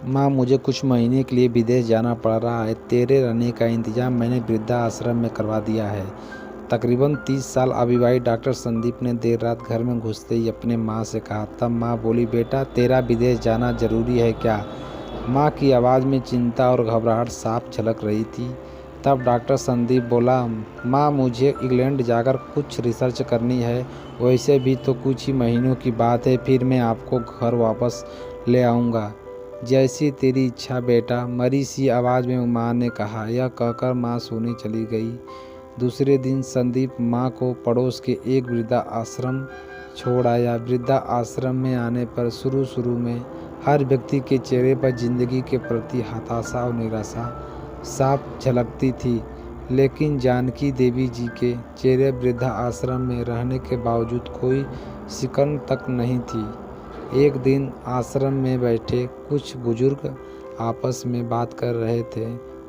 माँ, मुझे कुछ महीने के लिए विदेश जाना पड़ रहा है। तेरे रहने का इंतजाम मैंने वृद्धा आश्रम में करवा दिया है। तकरीबन 30 साल अविवाहित डॉक्टर संदीप ने देर रात घर में घुसते ही अपने माँ से कहा। तब माँ बोली, बेटा तेरा विदेश जाना जरूरी है क्या? माँ की आवाज़ में चिंता और घबराहट साफ झलक रही थी। तब डॉक्टर संदीप बोला, माँ मुझे इंग्लैंड जाकर कुछ रिसर्च करनी है। वैसे भी तो कुछ ही महीनों की बात है, फिर मैं आपको घर वापस ले आऊँगा। जैसी तेरी इच्छा बेटा, मरी सी आवाज़ में माँ ने कहा। यह कहकर माँ सोने चली गई। दूसरे दिन संदीप माँ को पड़ोस के एक वृद्धा आश्रम छोड़ आया। वृद्धा आश्रम में आने पर शुरू में हर व्यक्ति के चेहरे पर जिंदगी के प्रति हताशा और निराशा साफ झलकती थी, लेकिन जानकी देवी जी के चेहरे वृद्धा आश्रम में रहने के बावजूद कोई सिकन तक नहीं थी। एक दिन आश्रम में बैठे कुछ बुजुर्ग आपस में बात कर रहे थे।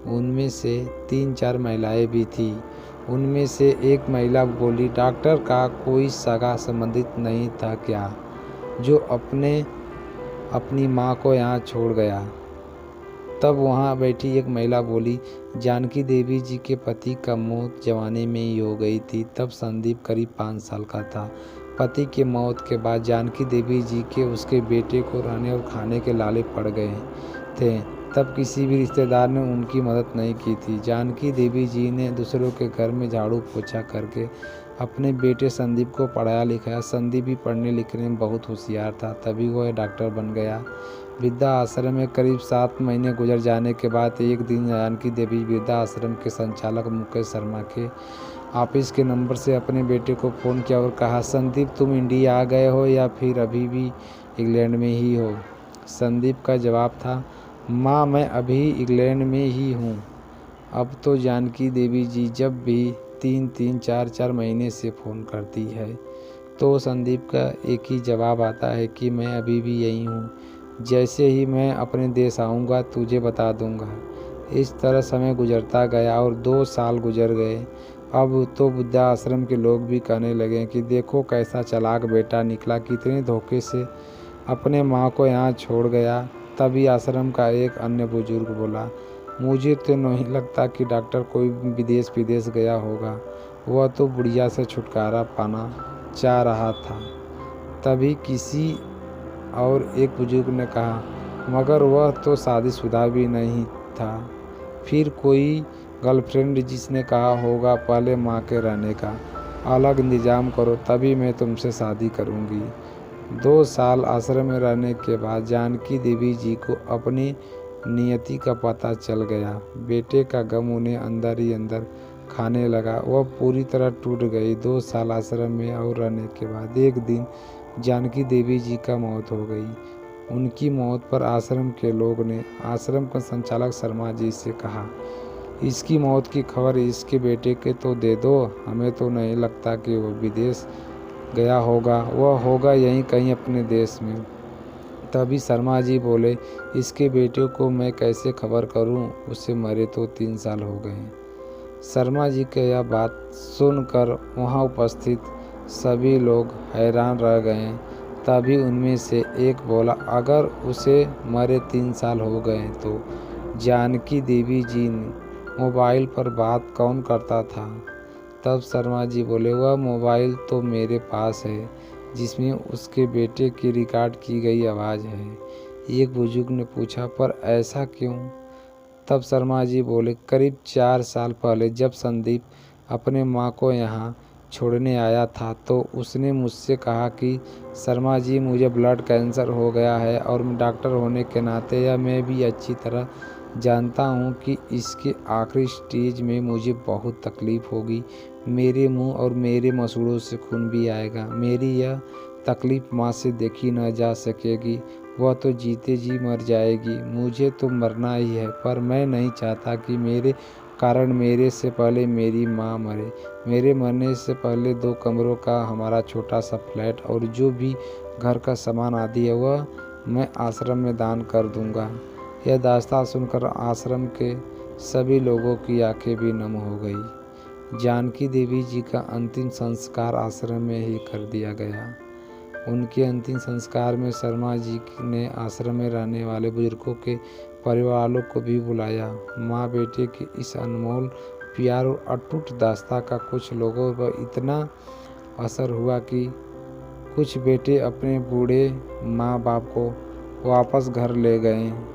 उनमें से 3-4 महिलाएं भी थीं। उनमें से एक महिला बोली, डॉक्टर का कोई सगा संबंधित नहीं था क्या, जो अपनी माँ को यहाँ छोड़ गया? तब वहाँ बैठी एक महिला बोली, जानकी देवी जी के पति का मौत जवानी में ही हो गई थी। तब संदीप करीब 5 साल का था। पति की मौत के बाद जानकी देवी जी के उसके बेटे को रहने और खाने के लाले पड़ गए थे। तब किसी भी रिश्तेदार ने उनकी मदद नहीं की थी। जानकी देवी जी ने दूसरों के घर में झाड़ू पोछा करके अपने बेटे संदीप को पढ़ाया लिखाया। संदीप भी पढ़ने लिखने में बहुत होशियार था, तभी वह डॉक्टर बन गया। वृद्धा आश्रम में करीब 7 महीने गुजर जाने के बाद एक दिन जानकी देवी वृद्धा आश्रम के संचालक मुकेश शर्मा के ऑफिस के नंबर से अपने बेटे को फ़ोन किया और कहा, संदीप तुम इंडिया आ गए हो या फिर अभी भी इंग्लैंड में ही हो? संदीप का जवाब था, माँ मैं अभी इंग्लैंड में ही हूँ। अब तो जानकी देवी जी जब भी 3-3, 4-4 महीने से फ़ोन करती है तो संदीप का एक ही जवाब आता है कि मैं अभी भी यहीं हूँ। जैसे ही मैं अपने देश आऊँगा तुझे बता दूँगा। इस तरह समय गुजरता गया और 2 साल गुजर गए। अब तो वृद्धा आश्रम के लोग भी कहने लगे कि देखो कैसा चालाक बेटा निकला, कितने धोखे से अपने माँ को यहाँ छोड़ गया। तभी आश्रम का एक अन्य बुजुर्ग बोला, मुझे तो नहीं लगता कि डॉक्टर कोई विदेश गया होगा, वह तो बुढ़िया से छुटकारा पाना चाह रहा था। तभी किसी और एक बुजुर्ग ने कहा, मगर वह तो शादीशुदा भी नहीं था। फिर कोई गर्लफ्रेंड जिसने कहा होगा पहले माँ के रहने का अलग इंतजाम करो तभी मैं तुमसे शादी करूँगी। 2 साल आश्रम में रहने के बाद जानकी देवी जी को अपनी नियति का पता चल गया। बेटे का गम उन्हें अंदर ही अंदर खाने लगा। वह पूरी तरह टूट गई। 2 साल आश्रम में और रहने के बाद एक दिन जानकी देवी जी का मौत हो गई। उनकी मौत पर आश्रम के लोग ने आश्रम का संचालक शर्मा जी से कहा, इसकी मौत की खबर इसके बेटे के तो दे दो। हमें तो नहीं लगता कि वो विदेश गया होगा, वह होगा यहीं कहीं अपने देश में। तभी शर्मा जी बोले, इसके बेटे को मैं कैसे खबर करूं, उसे मरे तो 3 साल हो गए। शर्मा जी की यह बात सुनकर वहां उपस्थित सभी लोग हैरान रह गए। तभी उनमें से एक बोला, अगर उसे मरे 3 साल हो गए तो जानकी देवी जी मोबाइल पर बात कौन करता था? तब शर्मा जी बोले, वह मोबाइल तो मेरे पास है जिसमें उसके बेटे की रिकॉर्ड की गई आवाज़ है। एक बुजुर्ग ने पूछा, पर ऐसा क्यों? तब शर्मा जी बोले, करीब 4 साल पहले जब संदीप अपने माँ को यहाँ छोड़ने आया था तो उसने मुझसे कहा कि शर्मा जी मुझे ब्लड कैंसर हो गया है और डॉक्टर होने के नाते यह मैं भी अच्छी तरह जानता हूँ कि इसके आखिरी स्टेज में मुझे बहुत तकलीफ़ होगी। मेरे मुंह और मेरे मसूड़ों से खून भी आएगा। मेरी यह तकलीफ़ माँ से देखी न जा सकेगी, वह तो जीते जी मर जाएगी। मुझे तो मरना ही है, पर मैं नहीं चाहता कि मेरे कारण मेरे से पहले मेरी माँ मरे। मेरे मरने से पहले 2 कमरों का हमारा छोटा सा फ्लैट और जो भी घर का सामान आदि है वह मैं आश्रम में दान कर दूंगा। यह दास्तान सुनकर आश्रम के सभी लोगों की आंखें भी नम हो गई। जानकी देवी जी का अंतिम संस्कार आश्रम में ही कर दिया गया। उनके अंतिम संस्कार में शर्मा जी ने आश्रम में रहने वाले बुजुर्गों के परिवार वालों को भी बुलाया। माँ बेटे के इस अनमोल प्यार और अटूट दास्ता का कुछ लोगों पर इतना असर हुआ कि कुछ बेटे अपने बूढ़े माँ बाप को वापस घर ले गए।